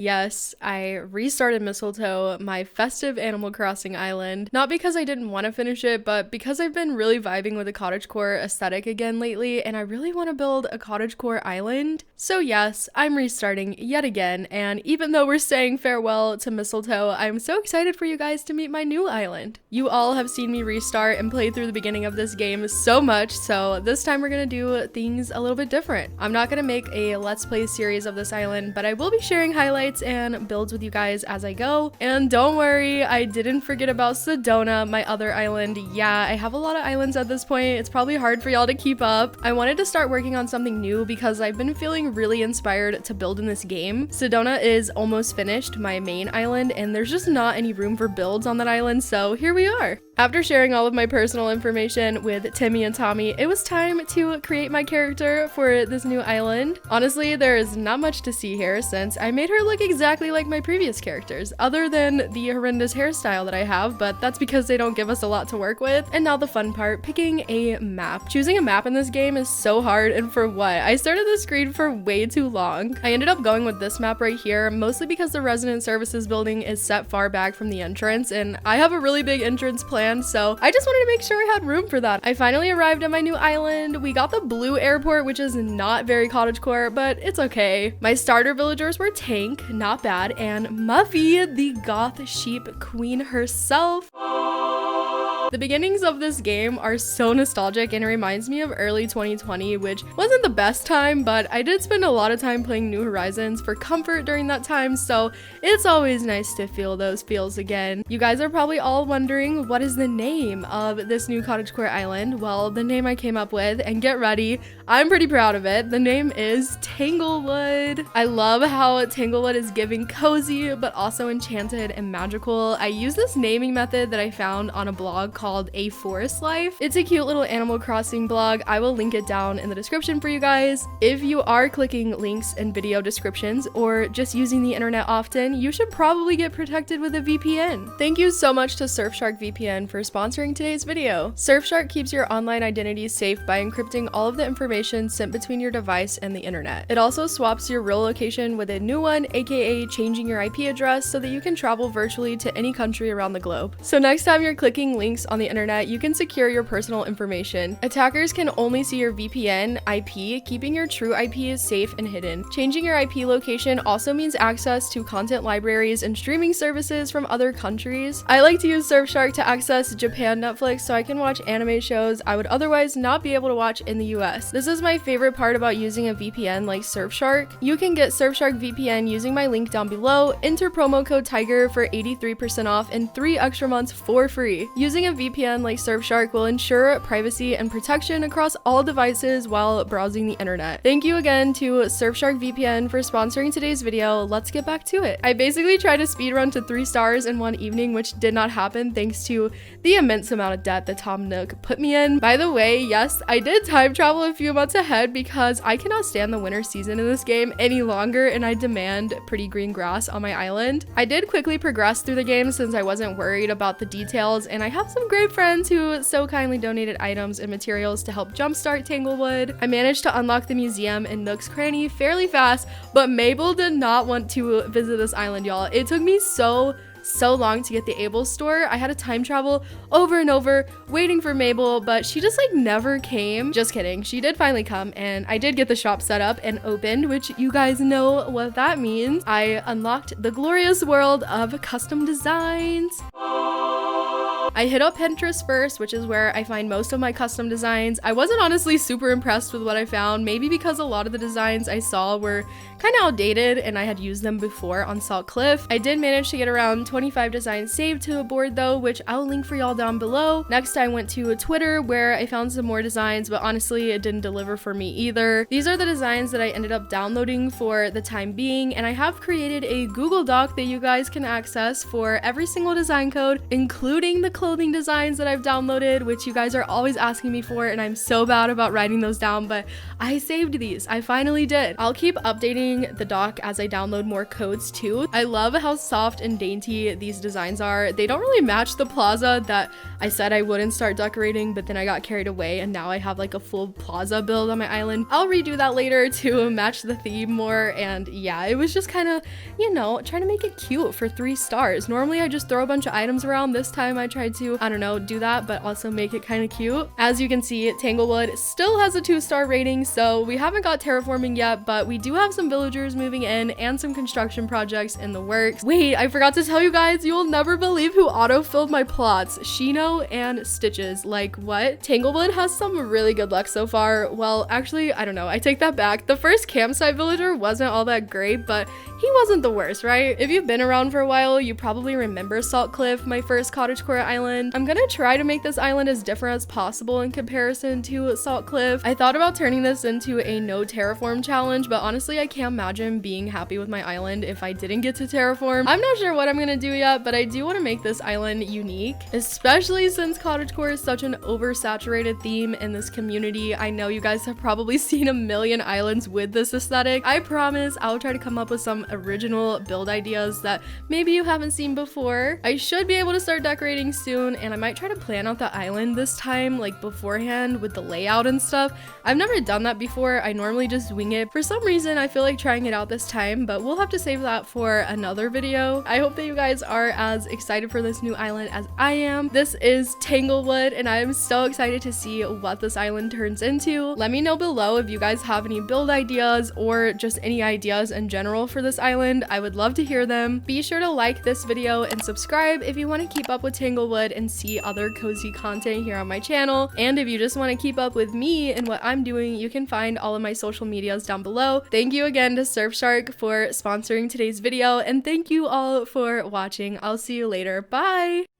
Yes, I restarted Mistletoe, my festive Animal Crossing island, not because I didn't want to finish it, but because I've been really vibing with the cottagecore aesthetic again lately, and I really want to build a cottagecore island. So yes, I'm restarting yet again, and even though we're saying farewell to Mistletoe, I'm so excited for you guys to meet my new island. You all have seen me restart and play through the beginning of this game so much, so this time we're gonna do things a little bit different. I'm not gonna make a Let's Play series of this island, but I will be sharing highlights and builds with you guys as I go. And don't worry, I didn't forget about Sedona, my other island. Yeah, I have a lot of islands at this point. It's probably hard for y'all to keep up. I wanted to start working on something new because I've been feeling really inspired to build in this game. Sedona is almost finished, my main island, and there's just not any room for builds on that island, so here we are. After sharing all of my personal information with Timmy and Tommy, it was time to create my character for this new island. Honestly, there is not much to see here since I made her look exactly like my previous characters, other than the horrendous hairstyle that I have, but that's because they don't give us a lot to work with. And now the fun part, picking a map. Choosing a map in this game is so hard, and for what? I started the screen for way too long. I ended up going with this map right here, mostly because the resident services building is set far back from the entrance, and I have a really big entrance plan, so I just wanted to make sure I had room for that. I finally arrived at my new island. We got the blue airport, which is not very cottagecore, but it's okay. My starter villagers were Tank, not bad, and Muffy, the goth sheep queen herself. The beginnings of this game are so nostalgic and it reminds me of early 2020, which wasn't the best time, but I did spend a lot of time playing New Horizons for comfort during that time, so it's always nice to feel those feels again. You guys are probably all wondering, what is the name of this new cottagecore island? Well, the name I came up with, and get ready, I'm pretty proud of it. The name is Tanglewood. I love how Tanglewood is giving cozy, but also enchanted and magical. I use this naming method that I found on a blog called A Forest Life. It's a cute little Animal Crossing blog. I will link it down in the description for you guys. If you are clicking links in video descriptions or just using the internet often, you should probably get protected with a VPN. Thank you so much to Surfshark VPN for sponsoring today's video. Surfshark keeps your online identity safe by encrypting all of the information sent between your device and the internet. It also swaps your real location with a new one, aka changing your IP address so that you can travel virtually to any country around the globe. So next time you're clicking links on the internet, you can secure your personal information. Attackers can only see your VPN IP, keeping your true IP safe and hidden. Changing your IP location also means access to content libraries and streaming services from other countries. I like to use Surfshark to access Japan Netflix so I can watch anime shows I would otherwise not be able to watch in the US. This is my favorite part about using a VPN like Surfshark. You can get Surfshark VPN using my link down below. Enter promo code TIGER for 83% off and 3 extra months for free. Using a VPN like Surfshark will ensure privacy and protection across all devices while browsing the internet. Thank you again to Surfshark VPN for sponsoring today's video. Let's get back to it. I basically tried to speedrun to 3 stars in one evening, which did not happen thanks to the immense amount of debt that Tom Nook put me in. By the way, yes, I did time travel a few months ahead because I cannot stand the winter season in this game any longer and I demand pretty green grass on my island. I did quickly progress through the game since I wasn't worried about the details, and I have some great friends who so kindly donated items and materials to help jumpstart Tanglewood. I managed to unlock the museum in Nook's Cranny fairly fast, but Mabel did not want to visit this island, y'all. It took me so long to get the Able store. I had to time travel over and over waiting for Mabel, but she just like never came. Just kidding. She did finally come and I did get the shop set up and opened, which you guys know what that means. I unlocked the glorious world of custom designs. I hit up Pinterest first, which is where I find most of my custom designs. I wasn't honestly super impressed with what I found, maybe because a lot of the designs I saw were kind of outdated and I had used them before on Salt Cliff. I did manage to get around 25 designs saved to a board though, which I'll link for y'all down below. Next, I went to Twitter where I found some more designs, but honestly, it didn't deliver for me either. These are the designs that I ended up downloading for the time being, and I have created a Google Doc that you guys can access for every single design code, including the clothing designs that I've downloaded, which you guys are always asking me for, and I'm so bad about writing those down, but I saved these. I finally did. I'll keep updating the doc as I download more codes too. I love how soft and dainty these designs are. They don't really match the plaza that I said I wouldn't start decorating, but then I got carried away and now I have like a full plaza build on my island. I'll redo that later to match the theme more, and yeah, it was just kind of, you know, trying to make it cute for 3 stars. Normally I just throw a bunch of items around. This time I tried to, I don't know, do that, but also make it kind of cute. As you can see, Tanglewood still has a 2-star rating, so we haven't got terraforming yet, but we do have some villagers moving in and some construction projects in the works. Wait, I forgot to tell you guys, you will never believe who auto-filled my plots. Shino and Stitches. Like, what? Tanglewood has some really good luck so far. Well, actually, I don't know. I take that back. The first campsite villager wasn't all that great, but he wasn't the worst, right? If you've been around for a while, you probably remember Salt Cliff, my first cottagecore island. I'm gonna try to make this island as different as possible in comparison to Salt Cliff. I thought about turning this into a no terraform challenge, but honestly, I can't imagine being happy with my island if I didn't get to terraform. I'm not sure what I'm gonna do yet, but I do want to make this island unique, especially since cottagecore is such an oversaturated theme in this community. I know you guys have probably seen a million islands with this aesthetic. I promise I'll try to come up with some original build ideas that maybe you haven't seen before. I should be able to start decorating soon, and I might try to plan out the island this time, like beforehand with the layout and stuff. I've never done that before. I normally just wing it. For some reason, I feel like trying it out this time, but we'll have to save that for another video. I hope that you guys are as excited for this new island as I am. This is Tanglewood, and I am so excited to see what this island turns into. Let me know below if you guys have any build ideas or just any ideas in general for this island. I would love to hear them. Be sure to like this video and subscribe if you want to keep up with Tanglewood and see other cozy content here on my channel. And if you just want to keep up with me and what I'm doing, you can find all of my social medias down below. Thank you again to Surfshark for sponsoring today's video, and thank you all for watching. I'll see you later. Bye!